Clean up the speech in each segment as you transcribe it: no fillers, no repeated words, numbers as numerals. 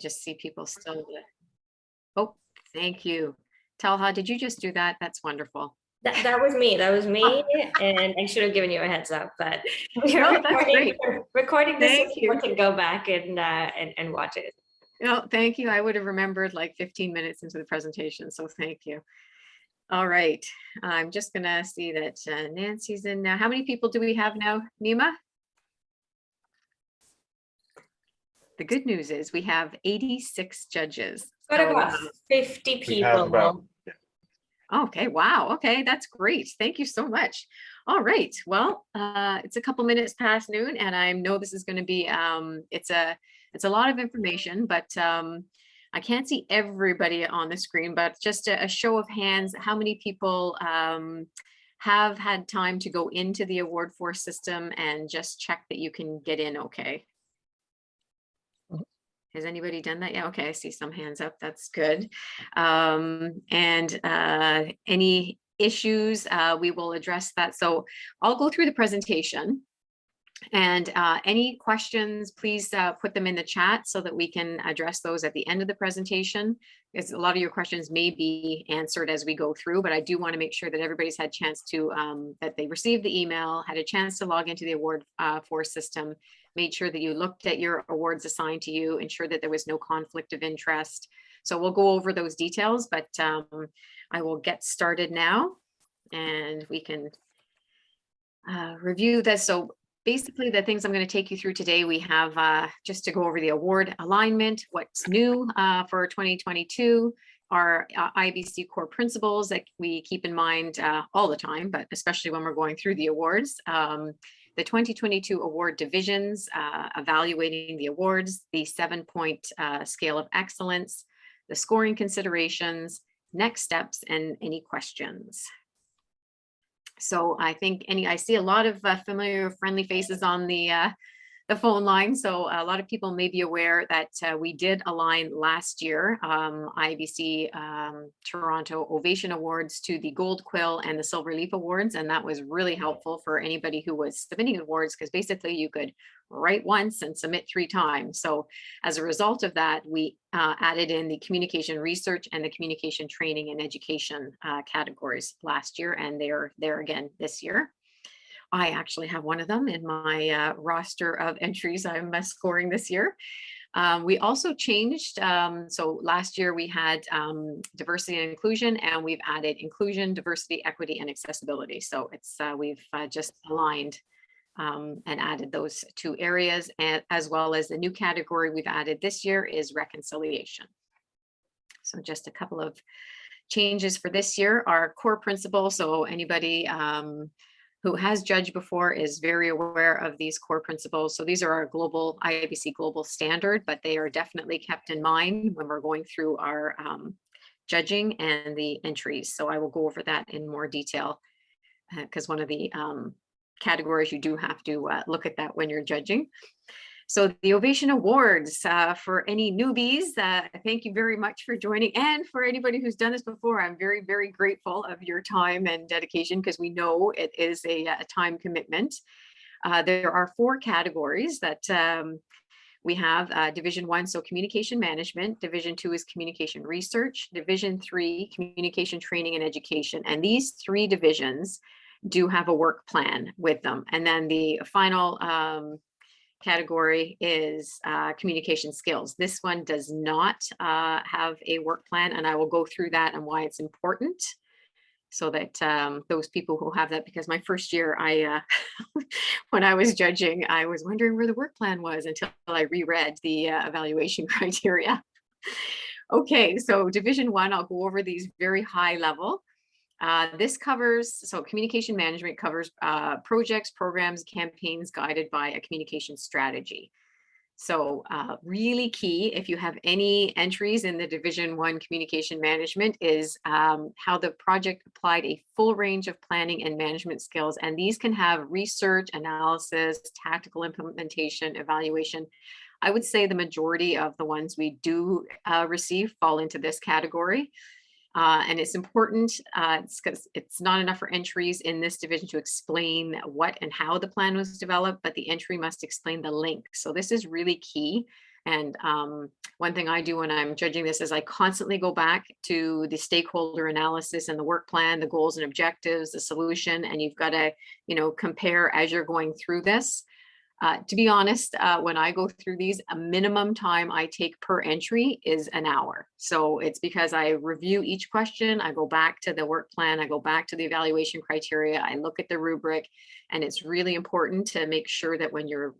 just see people still. Oh, thank you. Talha, did you just do that? That's wonderful. That was me. That was me. And I should have given you a heads up, but No, that's great. we're recording this so Thank people you. can go back and watch it. No, thank you. I would have remembered like 15 minutes into the presentation, so thank you. All right, I'm just gonna see that Nancy's in now. How many people do we have now, Nima? The good news is we have 86 judges. Got So, about 50 We have people. about, okay, wow. Okay, that's great. Thank you so much. All right. Well, it's a couple minutes past noon, and I know this is going to be it's a lot of information, but I can't see everybody on the screen. But just a show of hands, how many people have had time to go into the award for system and just check that you can get in? Okay. Has anybody done that? Yeah, okay, I see some hands up. That's good. And any issues, we will address that. So I'll go through the presentation, and any questions, please put them in the chat so that we can address those at the end of the presentation, because a lot of your questions may be answered as we go through, but I do want to make sure that everybody's had a chance to, that they received the email, had a chance to log into the award for system, made sure that you looked at your awards assigned to you, ensure that there was no conflict of interest. So we'll go over those details, but I will get started now and we can review this. So basically the things I'm going to take you through today, we have just to go over the award alignment, what's new for 2022, our IBC core principles that we keep in mind all the time, but especially when we're going through the awards. The 2022 award divisions, evaluating the awards, the 7-point scale of excellence, the scoring considerations, next steps, and any questions. So I think I see a lot of familiar, friendly faces on the phone line. So a lot of people may be aware that we did align last year IBC Toronto Ovation Awards to the Gold Quill and the Silver Leaf Awards. And that was really helpful for anybody who was submitting awards, because basically you could write once and submit 3 times. So as a result of that, we added in the communication research and the communication training and education categories last year, and they're there again this year. I actually have one of them in my roster of entries I'm scoring this year. We also changed, so last year we had diversity and inclusion, and we've added inclusion, diversity, equity, and accessibility. So it's we've just aligned and added those 2 areas, and as well as the new category we've added this year is reconciliation. So just a couple of changes for this year. Our core principle, so anybody who has judged before is very aware of these core principles. So these are our global IBC global standard, but they are definitely kept in mind when we're going through our judging and the entries. So I will go over that in more detail, because one of the categories you do have to look at that when you're judging. So the Ovation Awards, for any newbies, thank you very much for joining. And for anybody who's done this before, I'm very, very grateful of your time and dedication, because we know it is a time commitment. There are 4 categories that we have. Division 1, so communication management. Division 2 is communication research. Division 3, communication training and education. And these 3 divisions do have a work plan with them. And then the final category is communication skills. This one does not have a work plan, and I will go through that and why it's important, so that those people who have that, because my first year, when I was judging, I was wondering where the work plan was until I reread the evaluation criteria. Okay, so Division 1, I'll go over these very high level. This covers, so communication management covers projects, programs, campaigns guided by a communication strategy. So really key, if you have any entries in the Division 1 communication management, is how the project applied a full range of planning and management skills. And these can have research, analysis, tactical implementation, evaluation. I would say the majority of the ones we do receive fall into this category. And it's important, because it's not enough for entries in this division to explain what and how the plan was developed, but the entry must explain the link. So this is really key, And one thing I do when I'm judging this is I constantly go back to the stakeholder analysis and the work plan, the goals and objectives, the solution, and you've got to, compare as you're going through this. To be honest, when I go through these, a minimum time I take per entry is an hour. So it's because I review each question, I go back to the work plan, I go back to the evaluation criteria, I look at the rubric, and it's really important to make sure that when you're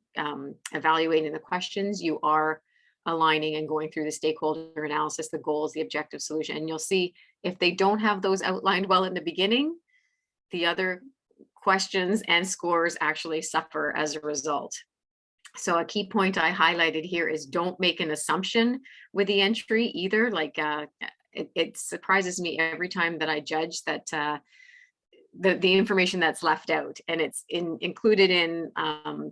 evaluating the questions, you are aligning and going through the stakeholder analysis, the goals, the objective, solution. And you'll see if they don't have those outlined well in the beginning, the other questions and scores actually suffer as a result. So a key point I highlighted here is don't make an assumption with the entry either. Like it surprises me every time that I judge that the information that's left out, and it's included in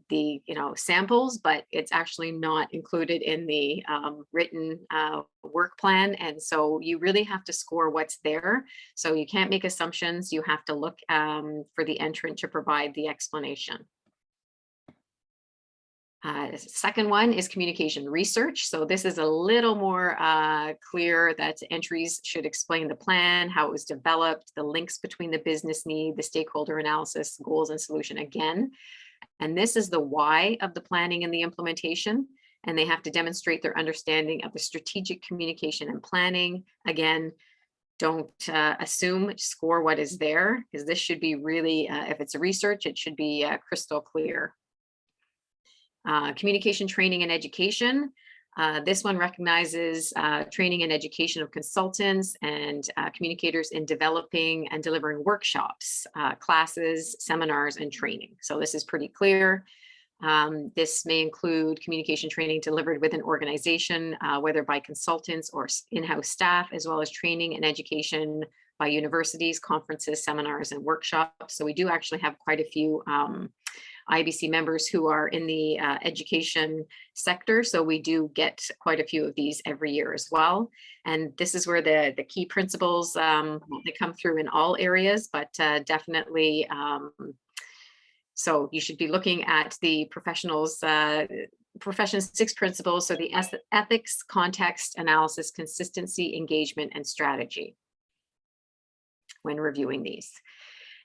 the samples, but it's actually not included in the written work plan. And so you really have to score what's there. So you can't make assumptions. You have to look for the entrant to provide the explanation. Second one is communication research. So this is a little more clear that entries should explain the plan, how it was developed, the links between the business need, the stakeholder analysis, goals and solution again. And this is the why of the planning and the implementation. And they have to demonstrate their understanding of the strategic communication and planning. Again, don't assume, score what is there, because this should be really, if it's a research, it should be crystal clear. Communication training and education. This one recognizes training and education of consultants and communicators in developing and delivering workshops, classes, seminars, and training. So this is pretty clear. This may include communication training delivered with an organization, whether by consultants or in-house staff, as well as training and education by universities, conferences, seminars, and workshops. So we do actually have quite a few IBC members who are in the education sector. So we do get quite a few of these every year as well. And this is where the key principles, they come through in all areas, but definitely, so you should be looking at the profession's 6 principles. So the ethics, context, analysis, consistency, engagement, and strategy when reviewing these.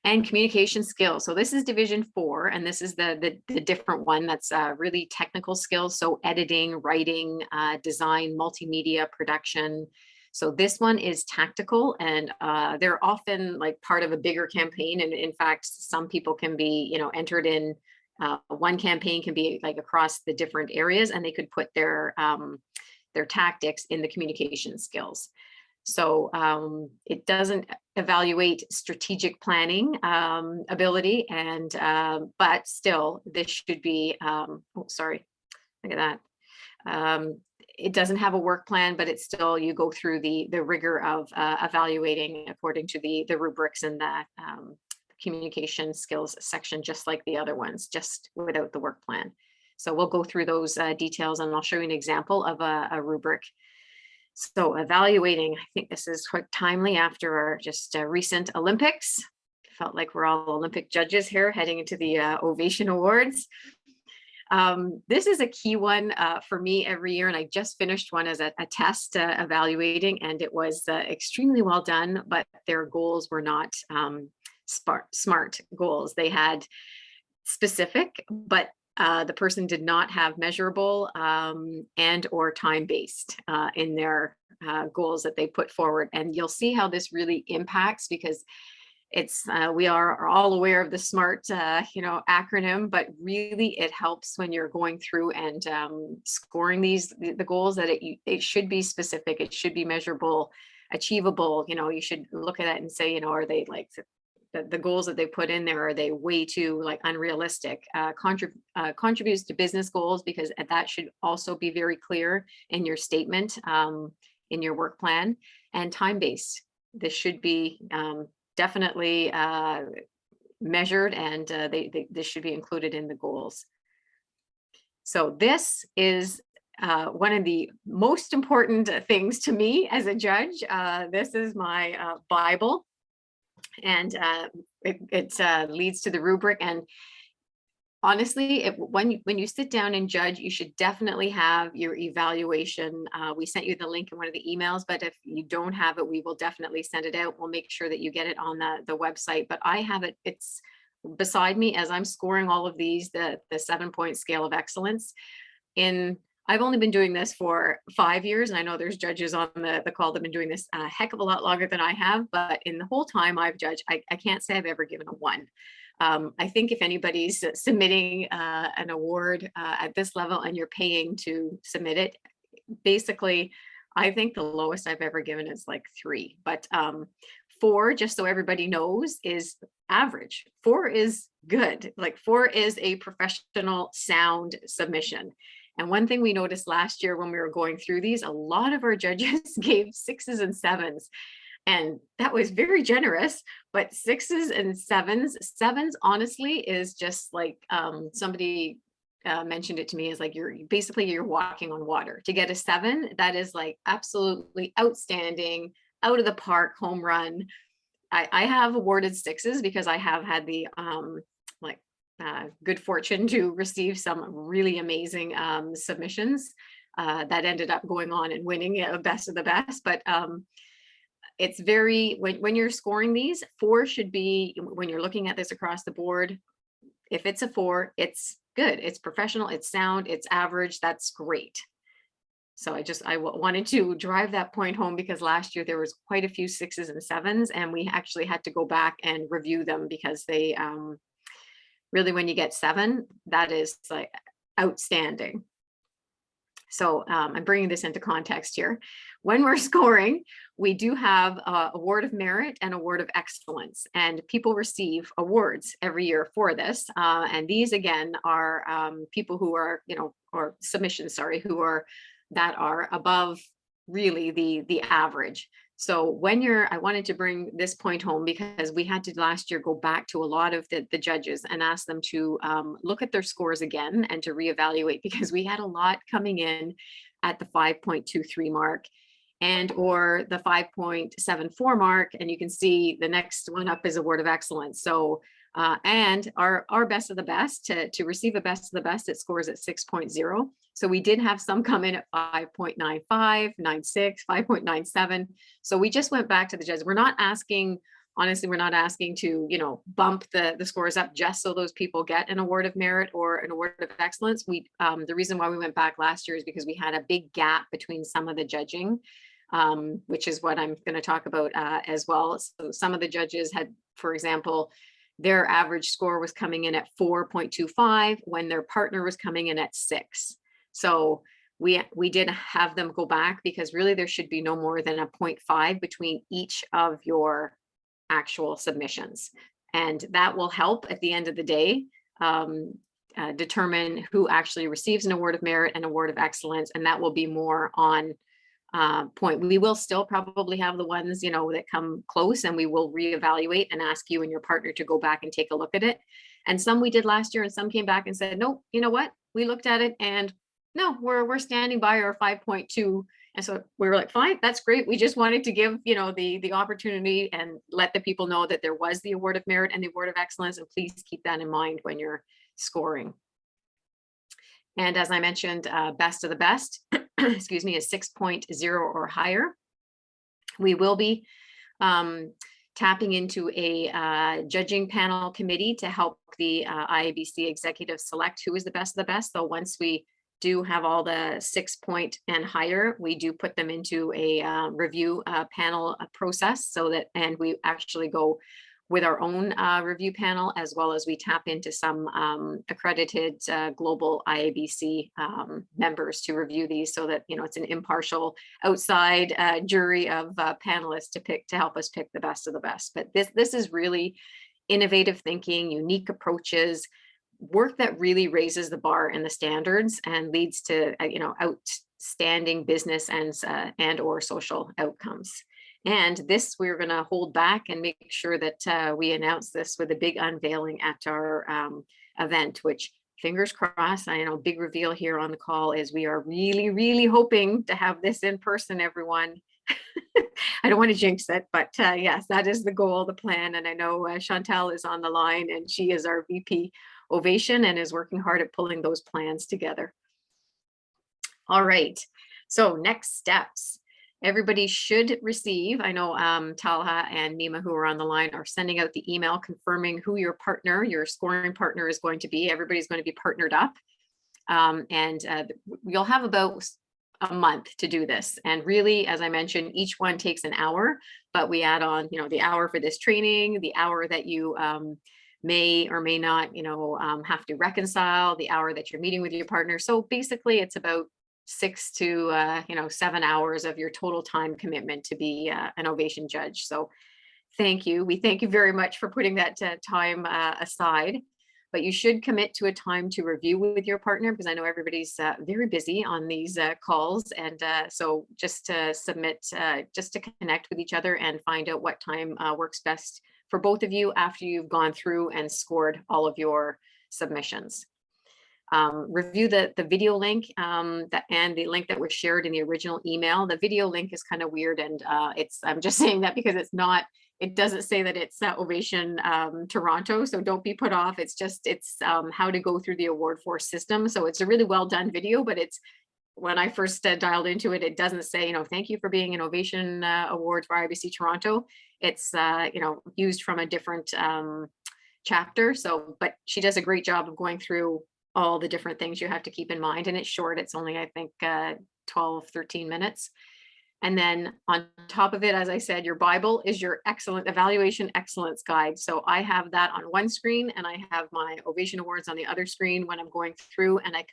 And communication skills. So this is division 4, and this is the different one that's really technical skills. So editing, writing, design, multimedia, production. So this one is tactical, and they're often like part of a bigger campaign. And in fact, some people can be, entered in one campaign can be like across the different areas, and they could put their tactics in the communication skills. So it doesn't evaluate strategic planning ability, and but still this should be, oh, sorry, look at that. It doesn't have a work plan, but it's still, you go through the rigor of evaluating according to the rubrics in the communication skills section, just like the other ones, just without the work plan. So we'll go through those details, and I'll show you an example of a rubric. So evaluating, I think this is quite timely after our just recent Olympics. Felt like we're all Olympic judges here heading into the OVATION Awards. This is a key one for me every year, and I just finished one as a test evaluating, and it was extremely well done, but their goals were not smart goals. They had specific, but the person did not have measurable and or time-based in their goals that they put forward. And you'll see how this really impacts, because it's we are all aware of the SMART acronym, but really it helps when you're going through and scoring the goals, that it should be specific, it should be measurable, achievable. You should look at it and say, are they like the goals that they put in there, are they way too like unrealistic? Contributes to business goals, because that should also be very clear in your statement, in your work plan. And time-based, this should be definitely measured, and this should be included in the goals. So this is one of the most important things to me as a judge. This is my Bible. And it leads to the rubric, and honestly, when you sit down and judge, you should definitely have your evaluation. We sent you the link in one of the emails, but if you don't have it, we will definitely send it out. We'll make sure that you get it on the website. But I have it, it's beside me as I'm scoring all of these, the 7-point scale of excellence. I've only been doing this for 5 years, and I know there's judges on the call that have been doing this a heck of a lot longer than I have, but in the whole time I've judged, I can't say I've ever given a 1. I think if anybody's submitting an award at this level and you're paying to submit it, basically, I think the lowest I've ever given is like 3. But 4, just so everybody knows, is average. 4 is good. Like 4 is a professional sound submission. And one thing we noticed last year when we were going through these, a lot of our judges gave 6s and 7s. And that was very generous, but 6s and 7s honestly is just like somebody mentioned it to me, is like you're walking on water. To get a 7, that is like absolutely outstanding, out of the park, home run. I have awarded 6s because I have had the good fortune to receive some really amazing submissions that ended up going on and winning best of the best. But it's very, when you're scoring these, 4 should be, when you're looking at this across the board, if it's a 4, it's good, it's professional, it's sound, it's average, that's great. So I wanted to drive that point home, because last year there was quite a few 6s and 7s, and we actually had to go back and review them because they really, when you get 7, that is like outstanding. So I'm bringing this into context here. When we're scoring, we do have award of merit and award of excellence, and people receive awards every year for this. And these again are people who are, or submissions, sorry, that are above really the average. So I wanted to bring this point home because we had to last year go back to a lot of the judges and ask them to look at their scores again and to reevaluate, because we had a lot coming in at the 5.23 mark and or the 5.74 mark. And you can see the next one up is award of excellence. So and our best of the best, to receive a best of the best, it scores at 6.0. So we did have some come in at 5.95, 96, 5.97. So we just went back to the judges. We're not asking, honestly, we're not asking to, bump the scores up just so those people get an award of merit or an award of excellence. The reason why we went back last year is because we had a big gap between some of the judging, which is what I'm going to talk about as well. So some of the judges had, for example, their average score was coming in at 4.25 when their partner was coming in at 6. So we did have them go back, because really there should be no more than a 0.5 between each of your actual submissions. And that will help at the end of the day determine who actually receives an award of merit and award of excellence. And that will be more on point. We will still probably have the ones, that come close, and we will reevaluate and ask you and your partner to go back and take a look at it. And some we did last year, and some came back and said, no, you know what? We looked at it and no, we're standing by our 5.2. And so we were like, fine, that's great. We just wanted to give, the opportunity and let the people know that there was the award of merit and the award of excellence. And please keep that in mind when you're scoring. And as I mentioned, best of the best, excuse me, is 6.0 or higher. We will be tapping into a judging panel committee to help the IABC executive select who is the best of the best. So once we do have all the 6 and higher, we do put them into a review panel process, so that, and we actually go with our own review panel, as well as we tap into some accredited global IABC members to review these, so that it's an impartial outside jury of panelists to help us pick the best of the best. But this is really innovative thinking, unique approaches, work that really raises the bar and the standards and leads to outstanding business and or social outcomes. And this, we're going to hold back and make sure that we announce this with a big unveiling at our event, which, fingers crossed, I know big reveal here on the call is we are really, really hoping to have this in person, everyone. I don't want to jinx it, but yes, that is the goal, the plan. And I know Chantal is on the line, and she is our VP Ovation and is working hard at pulling those plans together. All right, so next steps. Everybody should receive, I know Talha and Nima, who are on the line, are sending out the email confirming who your partner, your scoring partner is going to be. Everybody's going to be partnered up. You'll have about a month to do this. And really, as I mentioned, each one takes an hour, but we add on, the hour for this training, the hour that you may or may not, have to reconcile, the hour that you're meeting with your partner. So basically it's about 6 to 7 hours of your total time commitment to be an Ovation judge. So thank you. We thank you very much for putting that time aside. But you should commit to a time to review with your partner, because I know everybody's very busy on these calls. And so just to submit, just to connect with each other and find out what time works best for both of you after you've gone through and scored all of your submissions. Review the video link and the link that was shared in the original email. The video link is kind of weird, and I'm just saying that because it doesn't say that it's Ovation Toronto, so don't be put off. It's how to go through the award force system. So it's a really well done video, but when I first dialed into it, it doesn't say, thank you for being an Ovation Award for IBC Toronto. It's used from a different chapter. So, but she does a great job of going through all the different things you have to keep in mind, and it's short. It's only, I think, 12, 13 minutes. And then on top of it, as I said, your Bible is your evaluation excellence guide. So I have that on one screen, and I have my Ovation Awards on the other screen when I'm going through and I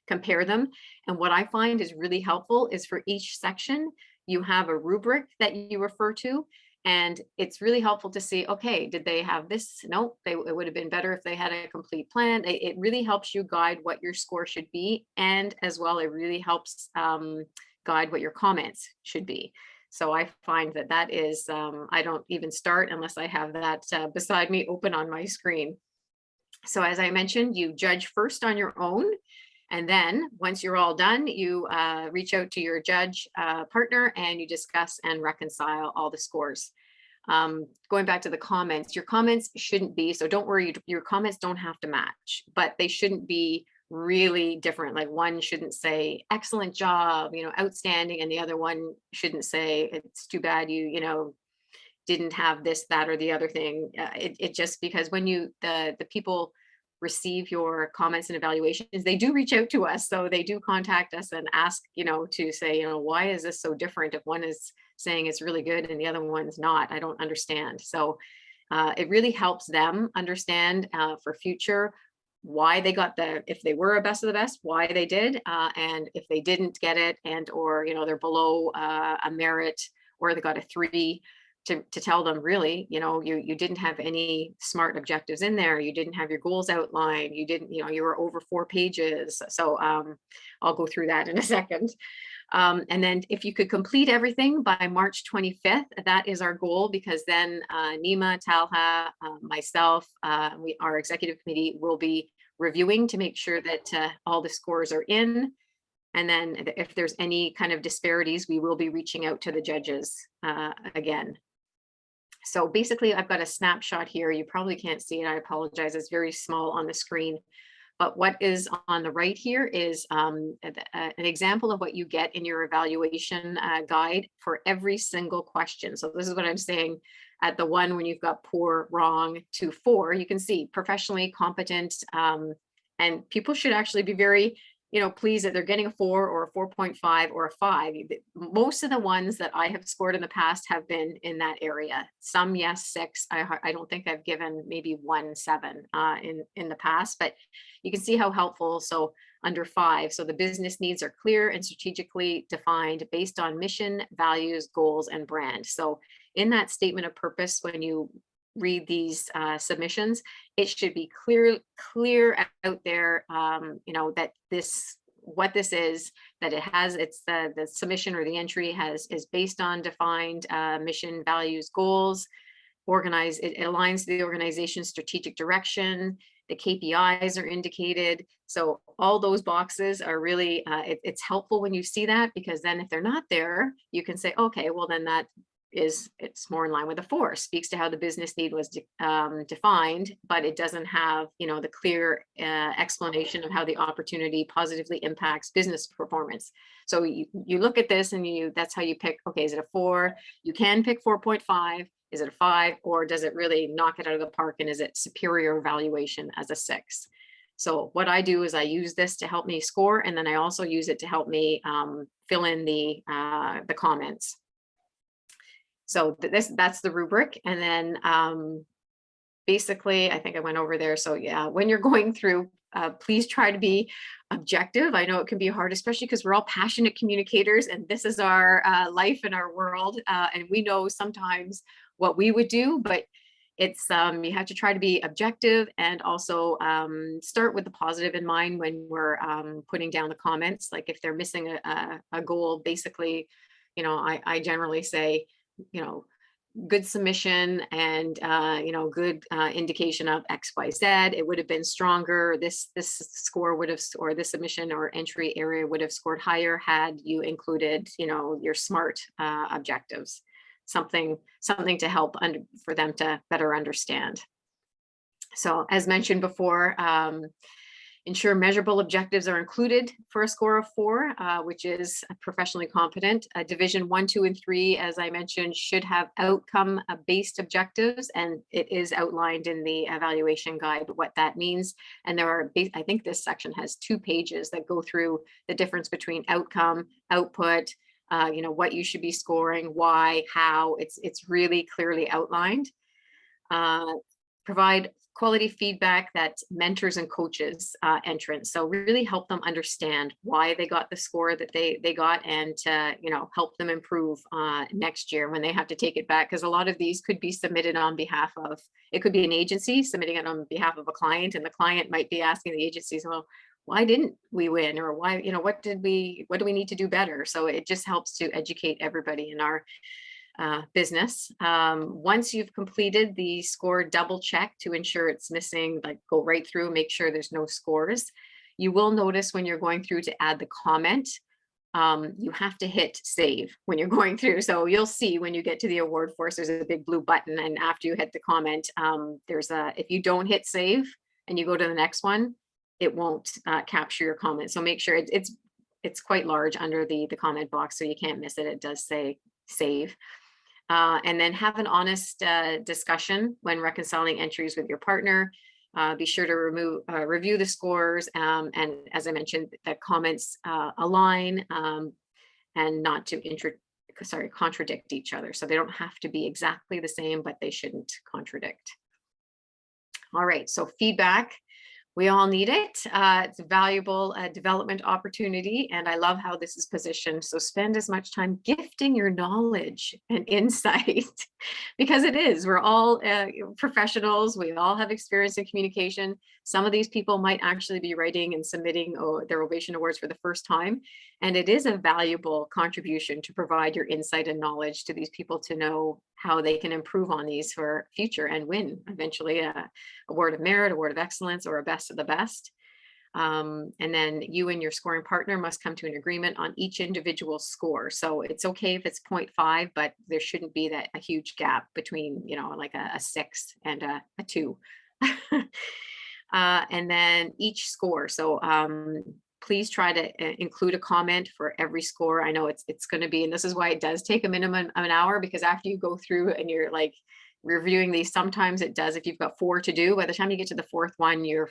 compare them. And what I find is really helpful is for each section, you have a rubric that you refer to. And it's really helpful to see, okay, did they have this? No, it would have been better if they had a complete plan. It really helps you guide what your score should be. And as well, it really helps guide what your comments should be. So I find that is, I don't even start unless I have that beside me open on my screen. So as I mentioned, you judge first on your own. And then once you're all done, you reach out to your judge partner and you discuss and reconcile all the scores. Going back to the comments, your comments shouldn't be, so don't worry, your comments don't have to match, but they shouldn't be really different. Like one shouldn't say excellent job, outstanding, and the other one shouldn't say it's too bad you didn't have this, that, or the other thing. It just, because when the people receive your comments and evaluations, they do reach out to us. So they do contact us and ask, to say, why is this so different? If one is saying it's really good and the other one's not, I don't understand. So it really helps them understand for future why they got if they were a best of the best, why they did, and if they didn't get it, and or they're below a merit, or they got a 3, to tell them, really, you didn't have any SMART objectives in there, you didn't have your goals outlined, you didn't, you were over 4 pages. So I'll go through that in a second. And then if you could complete everything by March 25th, that is our goal, because then Nima, Talha, myself, our executive committee will be reviewing to make sure that all the scores are in. And then if there's any kind of disparities, we will be reaching out to the judges again. So basically, I've got a snapshot here. You probably can't see it. I apologize. It's very small on the screen. But what is on the right here is an example of what you get in your evaluation guide for every single question. So this is what I'm saying at the one when you've got poor, wrong, to 4, you can see professionally competent, and people should actually be very pleased that they're getting a 4 or a 4.5 or a 5. Most of the ones that I have scored in the past have been in that area. Some, yes, 6. I don't think I've given maybe 1 7 in the past, but you can see how helpful. So under 5, so the business needs are clear and strategically defined based on mission, values, goals, and brand. So in that statement of purpose, when you read these submissions, it should be clear out there, that what this is, that it's the submission or the entry is based on defined mission, values, goals, it aligns to the organization's strategic direction, the KPIs are indicated. So all those boxes are really, it's helpful when you see that, because then if they're not there, you can say, okay, well then that, it's more in line with a 4, speaks to how the business need was defined, but it doesn't have, the clear explanation of how the opportunity positively impacts business performance. So you look at this and that's how you pick, okay, is it a 4? You can pick 4.5. Is it a 5, or does it really knock it out of the park, and is it superior evaluation as a 6? So what I do is I use this to help me score, and then I also use it to help me fill in the comments. So that's the rubric. And then basically, I think I went over there. So yeah, when you're going through, please try to be objective. I know it can be hard, especially because we're all passionate communicators, and this is our life and our world. And we know sometimes what we would do, but it's you have to try to be objective, and also start with the positive in mind when we're putting down the comments. Like if they're missing a goal, basically, I generally say, good submission, and good indication of X, Y, Z. It would have been stronger. This score would have, or this submission or entry area would have scored higher had you included, your SMART objectives. Something to help for them to better understand. So as mentioned before, ensure measurable objectives are included for a score of 4, which is professionally competent. Division 1, 2, and 3, as I mentioned, should have outcome-based objectives, and it is outlined in the evaluation guide what that means. And there are, I think this section has 2 pages that go through the difference between outcome, output, what you should be scoring, why, how. It's really clearly outlined. Provide quality feedback that mentors and coaches entrance. So really help them understand why they got the score that they got, and to help them improve next year when they have to take it back, because a lot of these could be submitted on behalf of, it could be an agency submitting it on behalf of a client, and the client might be asking the agencies, well, why didn't we win, or why, what do we need to do better? So it just helps to educate everybody in our business. Once you've completed the score, double check to ensure it's missing, like go right through, make sure there's no scores. You will notice when you're going through to add the comment, you have to hit save when you're going through. So you'll see when you get to the award force, there's a big blue button, and after you hit the comment, if you don't hit save and you go to the next one, it won't capture your comment. So make sure it's quite large under the comment box, so you can't miss it. It does say save. And then have an honest discussion when reconciling entries with your partner. Be sure to review the scores, and as I mentioned, that comments align and not to contradict each other. So they don't have to be exactly the same, but they shouldn't contradict. All right, so feedback. We all need it. It's a valuable development opportunity, and I love how this is positioned. So spend as much time gifting your knowledge and insight, because it is. We're all professionals. We all have experience in communication. Some of these people might actually be writing and submitting their OVATION Awards for the first time, and it is a valuable contribution to provide your insight and knowledge to these people to know how they can improve on these for future and win eventually a award of merit, award of excellence, or a best of the best. And then you and your scoring partner must come to an agreement on each individual score. So it's okay if it's 0.5, but there shouldn't be a huge gap between, like a 6 and a 2. And then each score. So please try to include a comment for every score. I know it's going to be, and this is why it does take a minimum of an hour, because after you go through and you're like reviewing these, sometimes it does, if you've got 4 to do, by the time you get to the 4th one, you're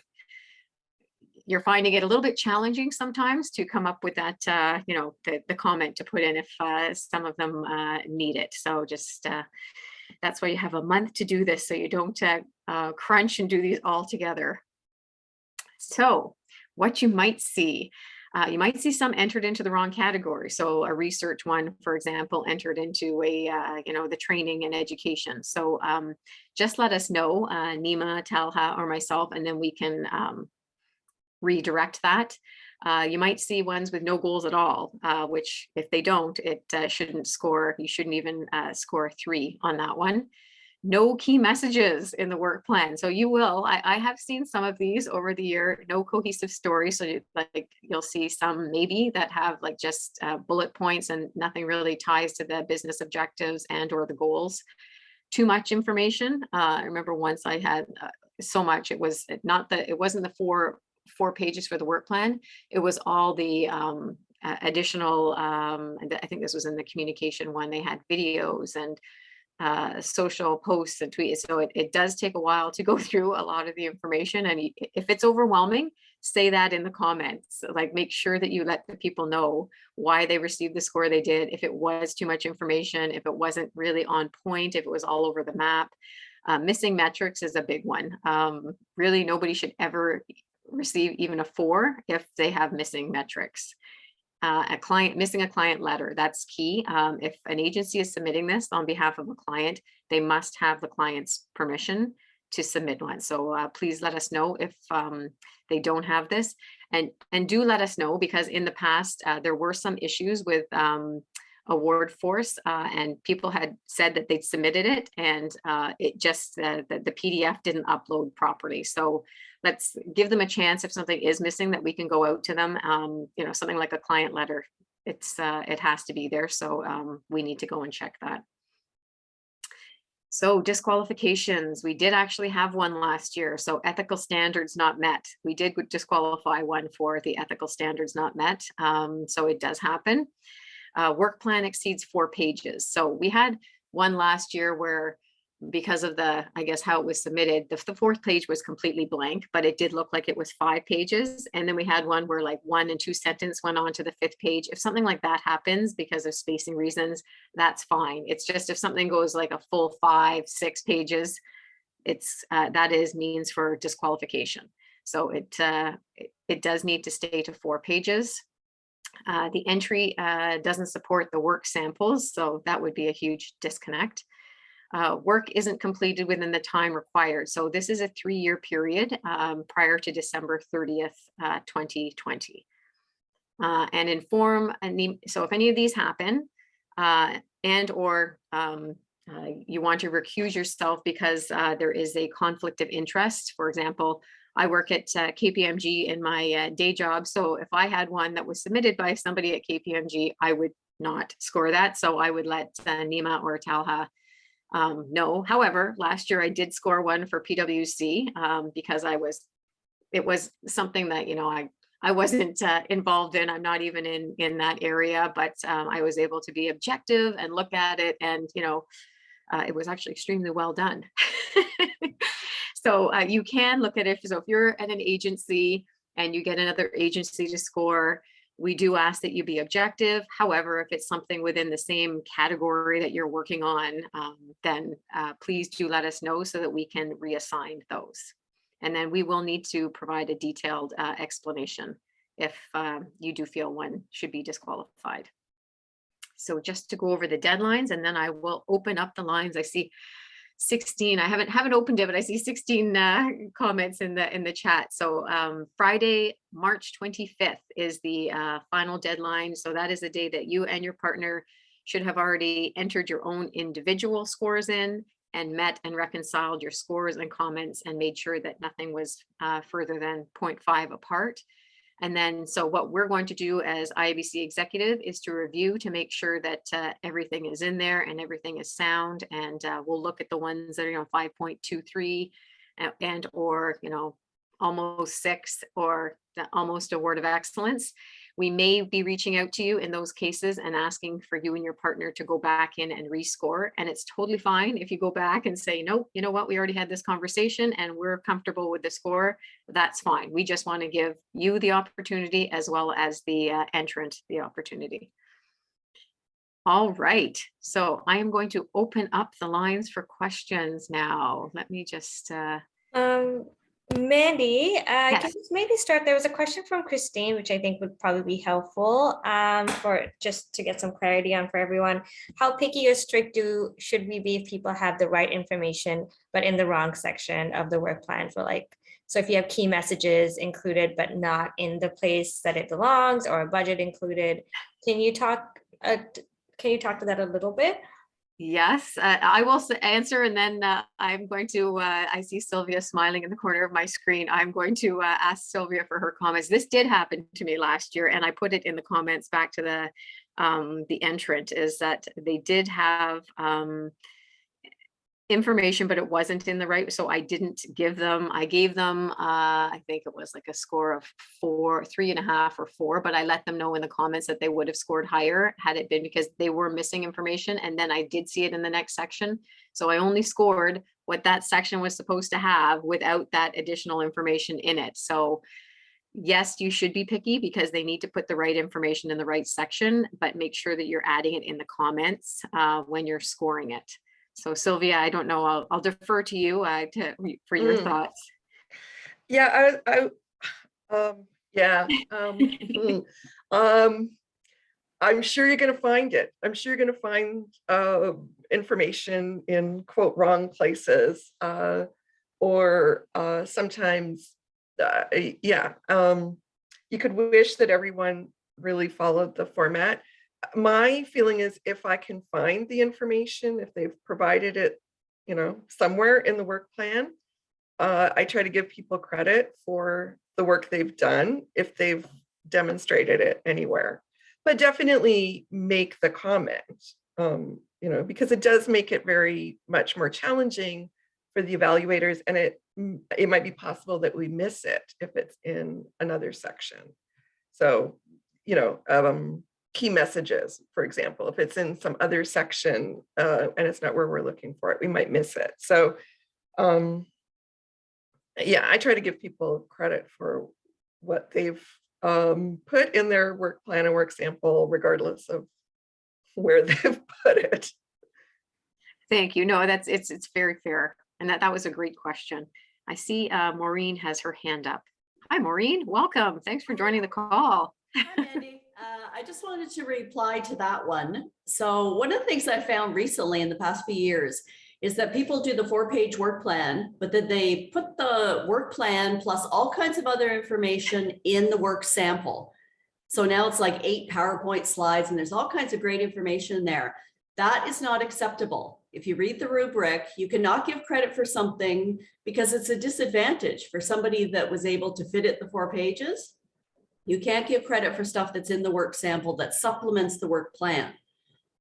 finding it a little bit challenging sometimes to come up with that, the comment to put in if some of them need it. So just that's why you have a month to do this, so you don't crunch and do these all together. So what you might see some entered into the wrong category. So a research one, for example, entered into the training and education. So just let us know, Nima, Talha, or myself, and then we can redirect that. You might see ones with no goals at all, which if they don't, it shouldn't score. You shouldn't even score 3 on that one. no key messages in the work plan. So you will, I have seen some of these over the year, no cohesive story. So you'll see some maybe that have like just bullet points and nothing really ties to the business objectives and or the goals. Too much information. I remember once I had so much, it was not that it wasn't the four pages for the work plan. It was all the additional, and I think this was in the communication one, they had videos and social posts and tweets. So it does take a while to go through a lot of the information. And if it's overwhelming, say that in the comments. Like make sure that you let the people know why they received the score they did. If it was too much information, if it wasn't really on point, if it was all over the map. Missing metrics is a big one. Really, nobody should ever receive even a 4 if they have missing metrics. Missing a client letter, that's key. If an agency is submitting this on behalf of a client, they must have the client's permission to submit one. So please let us know if they don't have this, and do let us know, because in the past there were some issues with award force and people had said that they'd submitted it and it just the PDF didn't upload properly. So let's give them a chance. If something is missing, that we can go out to them. Something like a client letter, it has to be there. So we need to go and check that. So disqualifications, we did actually have one last year. So ethical standards not met. We did disqualify one for the ethical standards not met. So it does happen. Work plan exceeds 4 pages. So we had one last year where, because of I guess how it was submitted, the 4th page was completely blank, but it did look like it was 5 pages. And then we had one where like 1 and 2 sentences went on to the 5th page. If something like that happens because of spacing reasons, that's fine. It's just if something goes like a full 5, 6 pages, that is means for disqualification. So it does need to stay to 4 pages. The entry doesn't support the work samples, so that would be a huge disconnect. Work isn't completed within the time required. So this is a 3-year period prior to December 30th, 2020. And inform, so if any of these happen and or you want to recuse yourself because there is a conflict of interest, for example, I work at KPMG in my day job. So if I had one that was submitted by somebody at KPMG, I would not score that. So I would let Nima or Talha know. However, last year I did score one for PwC because it was something that, I wasn't involved in. I'm not even in that area, but I was able to be objective and look at it, and it was actually extremely well done. So you can look at it. So if you're at an agency and you get another agency to score, we do ask that you be objective. However, if it's something within the same category that you're working on, then please do let us know so that we can reassign those. And then we will need to provide a detailed explanation if you do feel one should be disqualified. So just to go over the deadlines, and then I will open up the lines. I see 16. I haven't opened it, but I see 16 comments in the chat. So Friday, March 25th is the final deadline. So that is the day that you and your partner should have already entered your own individual scores in and met and reconciled your scores and comments and made sure that nothing was further than 0.5 apart. And then, so what we're going to do as IABC executive is to review to make sure that everything is in there and everything is sound. And we'll look at the ones that are 5.23 and or almost 6 or the almost award of excellence. We may be reaching out to you in those cases and asking for you and your partner to go back in and rescore. And it's totally fine if you go back and say, no, you know what, we already had this conversation and we're comfortable with the score. That's fine. We just want to give you the opportunity as well as the entrant the opportunity. All right, so I am going to open up the lines for questions now. Let me just Mandy, I yes. can just maybe start. There was a question from Christine, which I think would probably be helpful for just to get some clarity on for everyone. How picky or strict should we be if people have the right information, but in the wrong section of the work plan for so if you have key messages included, but not in the place that it belongs, or a budget included, can you talk to that a little bit? Yes, I will answer, and then I'm going to, I see Sylvia smiling in the corner of my screen. I'm going to ask Sylvia for her comments. This did happen to me last year, and I put it in the comments back to the entrant, is that they did have information, but it wasn't in the right, so I didn't give them, I gave them, I think it was like a score of 3.5 or 4, but I let them know in the comments that they would have scored higher had it been because they were missing information. And then I did see it in the next section. So I only scored what that section was supposed to have without that additional information in it. So yes, you should be picky because they need to put the right information in the right section, but make sure that you're adding it in the comments when you're scoring it. So Sylvia, I don't know, I'll defer to you for your thoughts. Yeah, I'm sure you're going to find it. I'm sure you're going to find information in quote wrong places, or sometimes, you could wish that everyone really followed the format. My feeling is if I can find the information, if they've provided it, somewhere in the work plan, I try to give people credit for the work they've done if they've demonstrated it anywhere. But definitely make the comment, because it does make it very much more challenging for the evaluators, and it might be possible that we miss it if it's in another section. So, key messages, for example, if it's in some other section and it's not where we're looking for it, we might miss it. So, yeah, I try to give people credit for what they've put in their work plan and work sample, regardless of where they've put it. Thank you. No, it's very fair. And that was a great question. I see Maureen has her hand up. Hi, Maureen. Welcome. Thanks for joining the call. Hi, Mandy. I just wanted to reply to that one. So one of the things I found recently in the past few years is that people do the 4-page work plan, but then they put the work plan plus all kinds of other information in the work sample. So now it's like 8 PowerPoint slides and there's all kinds of great information there. That is not acceptable. If you read the rubric, you cannot give credit for something because it's a disadvantage for somebody that was able to fit it the 4 pages. You can't give credit for stuff that's in the work sample that supplements the work plan.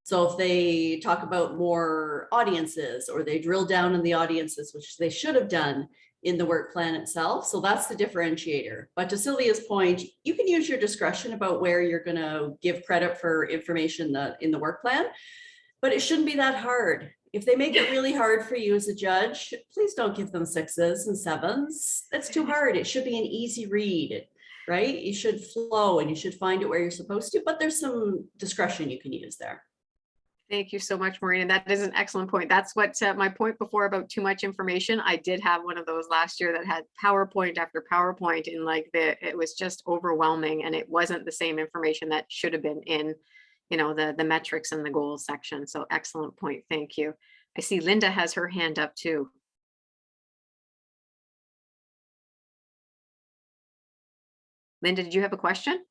So if they talk about more audiences or they drill down in the audiences, which they should have done in the work plan itself. So that's the differentiator. But to Sylvia's point, you can use your discretion about where you're going to give credit for information in the work plan, but it shouldn't be that hard. If they make it really hard for you as a judge, please don't give them 6s and 7s. That's too hard. It should be an easy read, right? You should flow and you should find it where you're supposed to, but there's some discretion you can use there. Thank you so much, Maureen. And that is an excellent point. That's what my point before about too much information. I did have one of those last year that had PowerPoint after PowerPoint, and it was just overwhelming, and it wasn't the same information that should have been in, the metrics and the goals section. So excellent point. Thank you. I see Linda has her hand up too. Linda, did you have a question?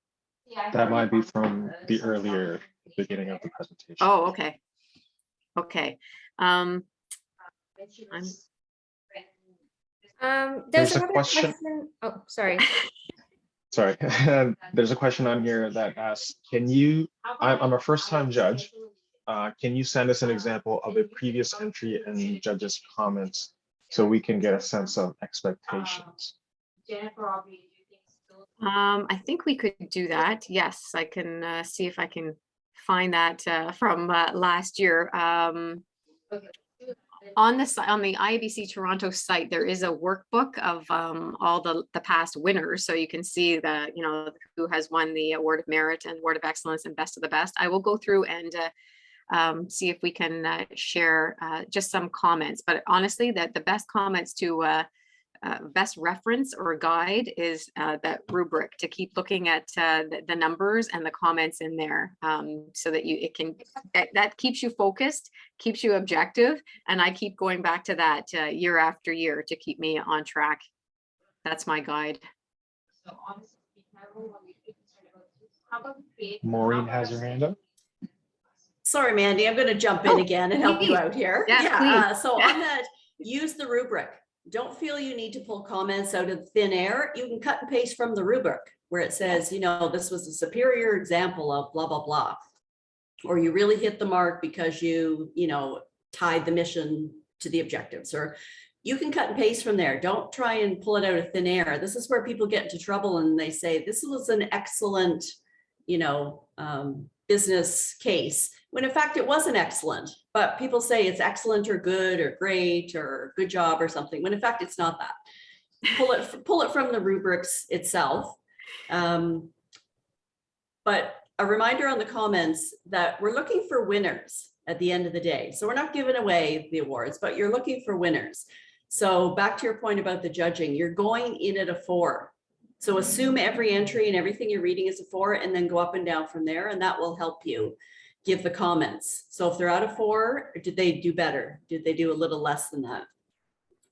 That might be from the earlier beginning of the presentation. Oh, okay. Okay. There's a another question. Oh, sorry. Sorry, there's a question on here that asks, I'm a first-time judge. Can you send us an example of a previous entry and judges' comments so we can get a sense of expectations? I think we could do that. Yes, I can see if I can find that from last year. On the IBC Toronto site, there is a workbook of all the past winners, so you can see who has won the Award of Merit and Award of Excellence and Best of the Best. I will go through and see if we can share just some comments. But honestly, that the best comments to best reference or guide is that rubric, to keep looking at the numbers and the comments in there, so that that keeps you focused, keeps you objective, and I keep going back to that year after year to keep me on track. That's my guide. Maureen has her hand up. Sorry, Mandy, I'm going to jump in Oh, again and help you please. out here. Yes, So on that, use the rubric. Don't feel you need to pull comments out of thin air. You can cut and paste from the rubric where it says, you know, this was a superior example of blah, blah, blah. Or you really hit the mark because you know, tied the mission to the objectives, or you can cut and paste from there. Don't try and pull it out of thin air. This is where people get into trouble and they say, this was an excellent, you know, business case, when in fact it wasn't excellent, but people say it's excellent or good or great or good job or something, when in fact it's not that. Pull it from the rubrics itself. But a reminder on the comments that we're looking for winners at the end of the day. So we're not giving away the awards, but you're looking for winners. So back to your point about the judging, you're going in at a 4. So assume every entry and everything you're reading is a 4, and then go up and down from there, and that will help you give the comments. So if they're out of 4, did they do better? Did they do a little less than that?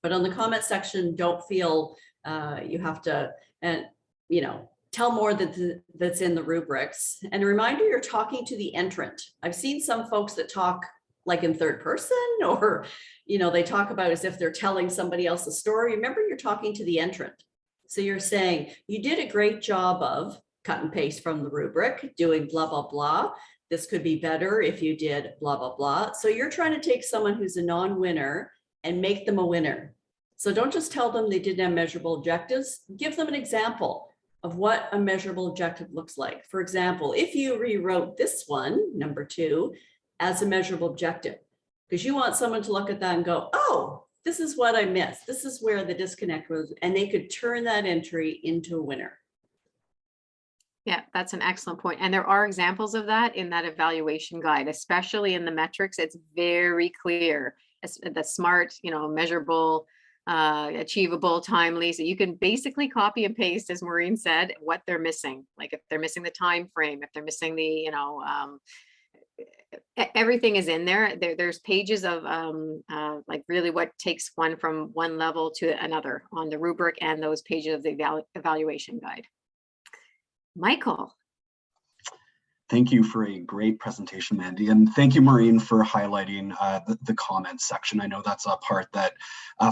But on the comment section, don't feel you have to, and you know, tell more that's in the rubrics. And a reminder, you're talking to the entrant. I've seen some folks that talk like in third person, or, you know, they talk about as if they're telling somebody else a story. Remember, you're talking to the entrant. So you're saying, you did a great job of cut and paste from the rubric, doing blah, blah, blah. This could be better if you did blah, blah, blah. So you're trying to take someone who's a non-winner and make them a winner. So don't just tell them they didn't have measurable objectives. Give them an example of what a measurable objective looks like. For example, if you rewrote this one, number 2, as a measurable objective, because you want someone to look at that and go, oh, this is what I missed. This is where the disconnect was, and they could turn that entry into a winner. Yeah, that's an excellent point. And there are examples of that in that evaluation guide, especially in the metrics. It's very clear. It's the SMART, you know, measurable, achievable, timely. So you can basically copy and paste, as Maureen said, what they're missing. Like if they're missing the time frame, if they're missing the, you know, everything is in there. There's pages of like really what takes one from one level to another on the rubric and those pages of the evaluation guide. Michael. Thank you for a great presentation, Mandy. And thank you, Maureen, for highlighting the comments section. I know that's a part that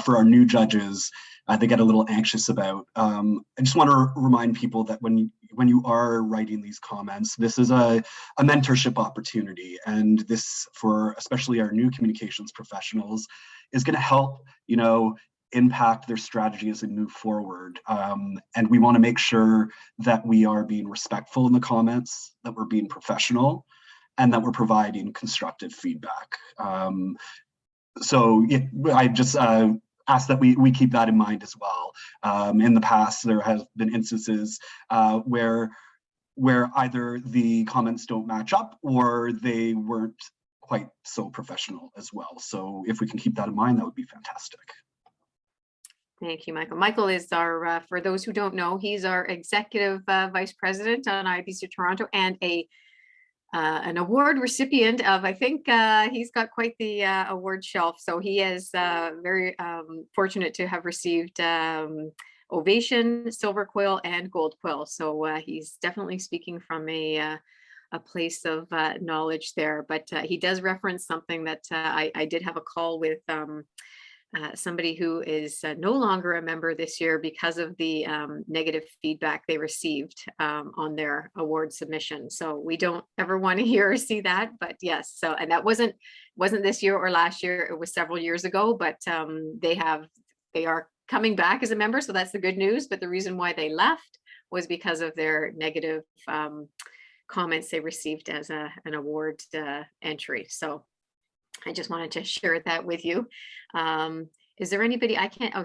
for our new judges, they get a little anxious about. I just want to remind people that when you are writing these comments, this is a mentorship opportunity. And this, for especially our new communications professionals, is going to help, you know, impact their strategy as they move forward. And we want to make sure that we are being respectful in the comments, that we're being professional, and that we're providing constructive feedback. So yeah, I just ask that we keep that in mind as well. In the past, there have been instances where either the comments don't match up or they weren't quite so professional as well. So if we can keep that in mind, that would be fantastic. Thank you, Michael. Michael is our, for those who don't know, he's our executive vice president on IBC Toronto and an award recipient of, I think he's got quite the award shelf. So he is very fortunate to have received Ovation, Silver Quill, and Gold Quill. So he's definitely speaking from a place of knowledge there. But he does reference something that I did have a call with somebody who is no longer a member this year because of the negative feedback they received on their award submission. So we don't ever want to hear or see that, but yes. So, and that wasn't this year or last year, it was several years ago, but they are coming back as a member. So that's the good news. But the reason why they left was because of their negative comments they received as an award entry. So I just wanted to share that with you. Is there anybody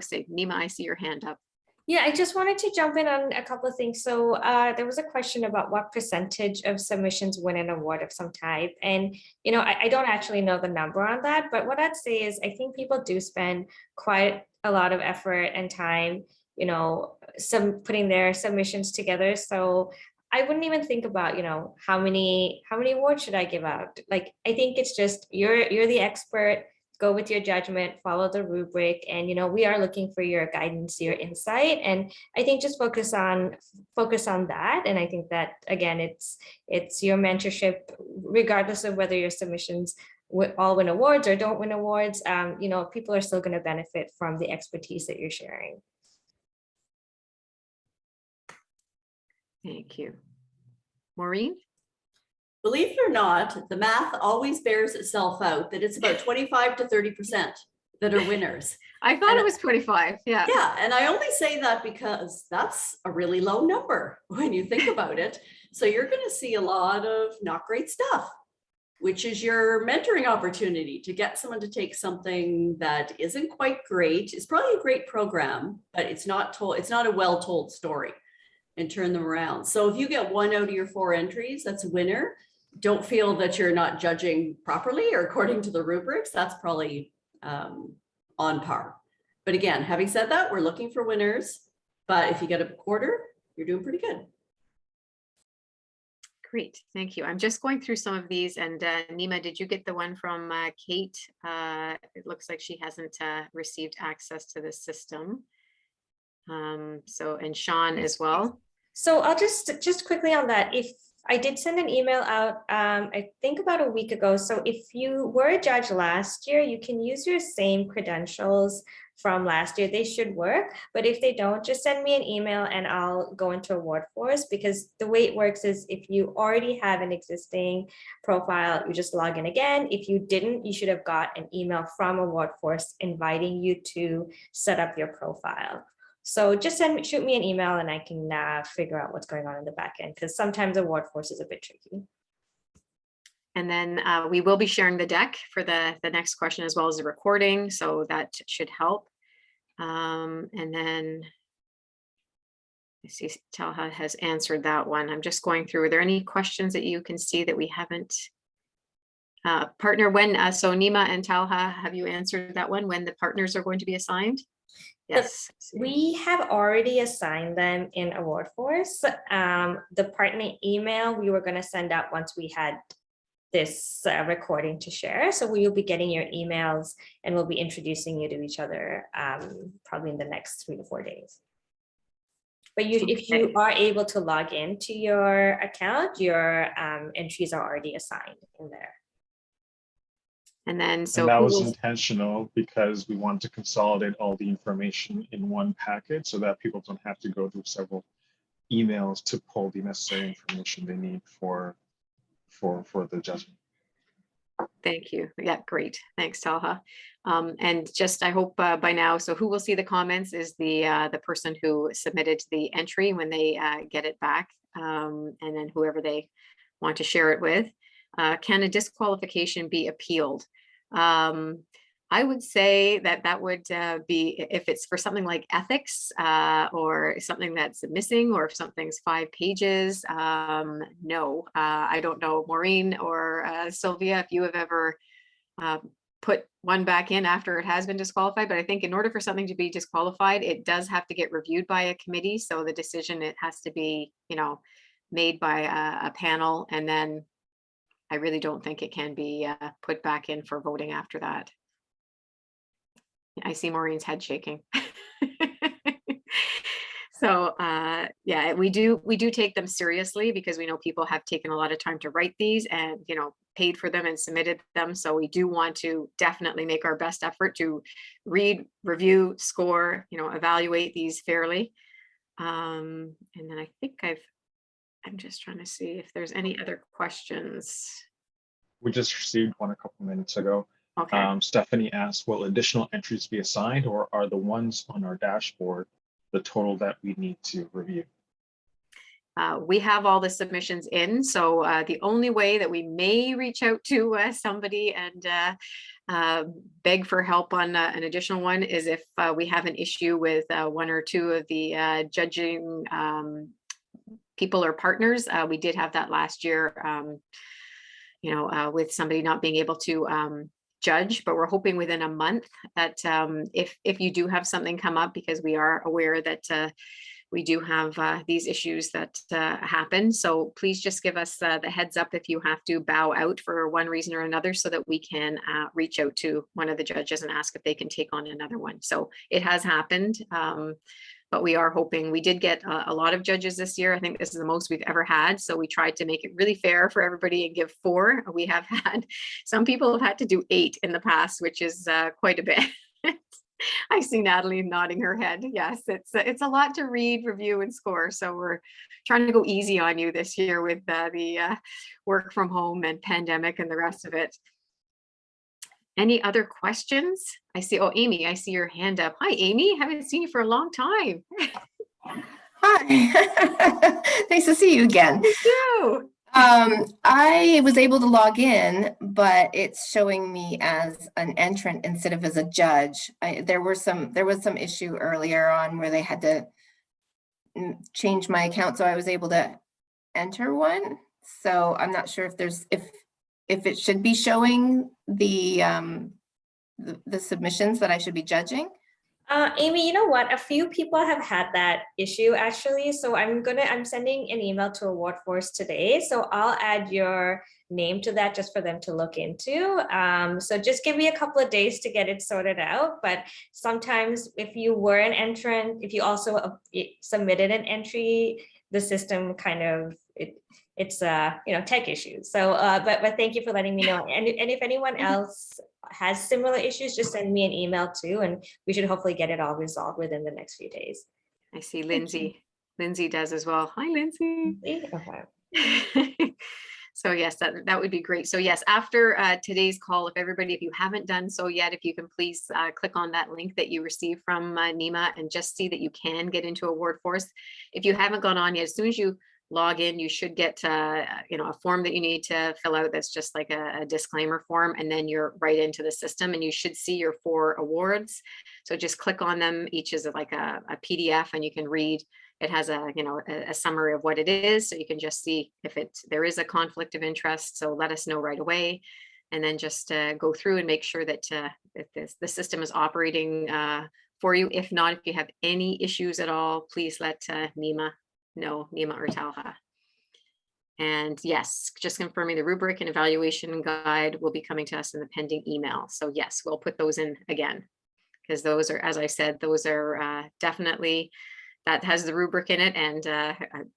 say, Nima, I see your hand up. Yeah, I just wanted to jump in on a couple of things. So there was a question about what percentage of submissions win an award of some type. And, you know, I don't actually know the number on that, but what I'd say is I think people do spend quite a lot of effort and time, you know, putting their submissions together. So I wouldn't even think about, you know, how many awards should I give out? Like, I think it's just, you're the expert, go with your judgment, follow the rubric, and we are looking for your guidance, your insight, and I think just focus on that. And I think that again, it's your mentorship, regardless of whether your submissions all win awards or don't win awards. People are still going to benefit from the expertise that you're sharing. Thank you. Maureen? Believe it or not, the math always bears itself out that it's about 25 to 30% that are winners. I thought it was 25. Yeah. Yeah, and I only say that because that's a really low number when you think about it. So you're going to see a lot of not great stuff, which is your mentoring opportunity to get someone to take something that isn't quite great. It's probably a great program, but it's not a well-told story, and turn them around. So if you get 1 out of your 4 entries, that's a winner. Don't feel that you're not judging properly or according to the rubrics. That's probably on par. But again, having said that, we're looking for winners. But if you get a quarter, you're doing pretty good. Great, thank you. I'm just going through some of these, and Nima, did you get the one from Kate? It looks like she hasn't received access to the system. And Sean as well. So I'll just quickly on that. If I did send an email out, I think about a week ago. So if you were a judge last year, you can use your same credentials from last year. They should work. But if they don't, just send me an email and I'll go into Award Force, because the way it works is if you already have an existing profile, you just log in again. If you didn't, you should have got an email from Award Force inviting you to set up your profile. So just shoot me an email and I can figure out what's going on in the back end, because sometimes Award Force is a bit tricky. And then we will be sharing the deck for the next question as well as the recording, so that should help. And then I see Talha has answered that one. I'm just going through. Are there any questions that you can see that we haven't? Partner when, so Nima and Talha, have you answered that one, when the partners are going to be assigned? Yes. We have already assigned them in Award Force. The partner email we were going to send out once we had this recording to share. So we will be getting your emails and we'll be introducing you to each other probably in the next 3 to 4 days. But if you are able to log into your account, your entries are already assigned in there. And then and that was intentional because we want to consolidate all the information in one package so that people don't have to go through several emails to pull the necessary information they need for the judgment. Thank you. Yeah, great. Thanks, Talha. And just, I hope by now, so who will see the comments is the person who submitted the entry when they get it back, and then whoever they want to share it with. Can a disqualification be appealed? I would say that would be if it's for something like ethics or something that's missing, or if something's 5 pages. No, I don't know, Maureen or Sylvia, if you have ever put one back in after it has been disqualified. But I think in order for something to be disqualified, it does have to get reviewed by a committee. So the decision, it has to be, made by a panel, and then I really don't think it can be put back in for voting after that. I see Maureen's head shaking. So yeah, we do take them seriously, because we know people have taken a lot of time to write these and paid for them and submitted them. So we do want to definitely make our best effort to read, review, score, evaluate these fairly. And then I think I'm just trying to see if there's any other questions. We just received one a couple minutes ago. Okay. Stephanie asked, will additional entries be assigned, or are the ones on our dashboard the total that we need to review? We have all the submissions in, so the only way that we may reach out to somebody and beg for help on an additional one is if we have an issue with 1 or 2 of the judging people or partners. We did have that last year, with somebody not being able to judge, but we're hoping within a month that if you do have something come up, because we are aware that we do have these issues that happen. So please just give us the heads up if you have to bow out for one reason or another, so that we can reach out to one of the judges and ask if they can take on another one. So it has happened. But we are hoping. We did get a lot of judges this year. I think this is the most we've ever had. So we tried to make it really fair for everybody and give 4. We have had, some people have had to do 8 in the past, which is quite a bit. I see Natalie nodding her head. Yes, it's a lot to read, review, and score. So we're trying to go easy on you this year with the work from home and pandemic and the rest of it. Any other questions? I see, oh, Amy, I see your hand up. Hi, Amy. Haven't seen you for a long time. Hi. Nice to see you again. You too. I was able to log in, but it's showing me as an entrant instead of as a judge. There was some issue earlier on where they had to change my account, so I was able to enter one. So I'm not sure if it should be showing the submissions that I should be judging. Amy, you know what? A few people have had that issue actually. So I'm sending an email to Award Force today. So I'll add your name to that just for them to look into. So just give me a couple of days to get it sorted out. But sometimes if you were an entrant, if you also submitted an entry, the system kind of, it's tech issues. So but thank you for letting me know. And if anyone else has similar issues, just send me an email too, and we should hopefully get it all resolved within the next few days. I see Lindsay. Lindsay does as well. Hi, Lindsay. Okay. So yes, that would be great. So yes, after today's call, if you haven't done so yet, if you can please click on that link that you received from Nima and just see that you can get into Award Force. If you haven't gone on yet, as soon as you log in, you should get a form that you need to fill out. That's just like a disclaimer form, and then you're right into the system and you should see your 4 awards. So just click on them. Each is like a PDF, and you can read. It has a summary of what it is, so you can just see if there is a conflict of interest. So let us know right away, and then just go through and make sure that the system is operating for you. If not, if you have any issues at all, please let Nima or Talha. And yes, just confirming the rubric and evaluation guide will be coming to us in the pending email. So yes, we'll put those in again, because those are, as I said, those are definitely, that has the rubric in it, and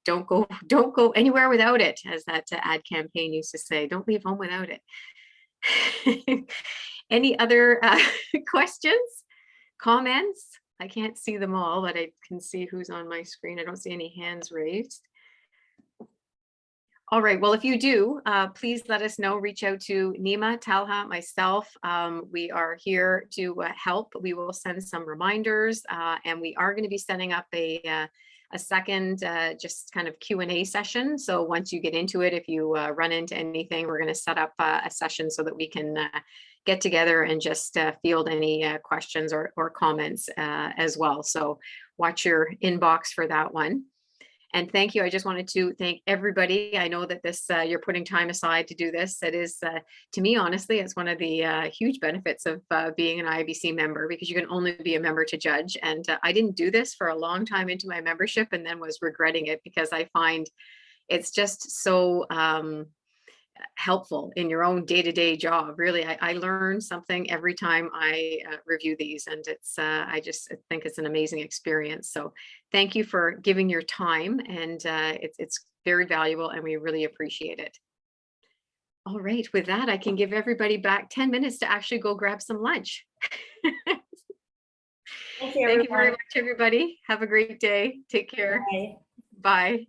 don't go anywhere without it, as that ad campaign used to say. Don't leave home without it. Any other questions, comments? I can't see them all, but I can see who's on my screen. I don't see any hands raised. All right, well, if you do, please let us know. Reach out to Nima, Talha, myself. We are here to help. We will send some reminders, and we are going to be setting up a second just kind of Q&A session. So once you get into it, if you run into anything, we're going to set up a session so that we can get together and just field any questions or comments as well. So watch your inbox for that one. And thank you. I just wanted to thank everybody. I know that this you're putting time aside to do this. It is, to me, honestly, it's one of the huge benefits of being an IBC member, because you can only be a member to judge. And I didn't do this for a long time into my membership, and then was regretting it, because I find it's just so helpful in your own day-to-day job. Really, I learn something every time I review these, and it's I just think it's an amazing experience. So thank you for giving your time, and it's very valuable, and we really appreciate it. All right, with that, I can give everybody back 10 minutes to actually go grab some lunch. Thank you, Thank you very much, everybody. Have a great day. Take care. Bye. Bye.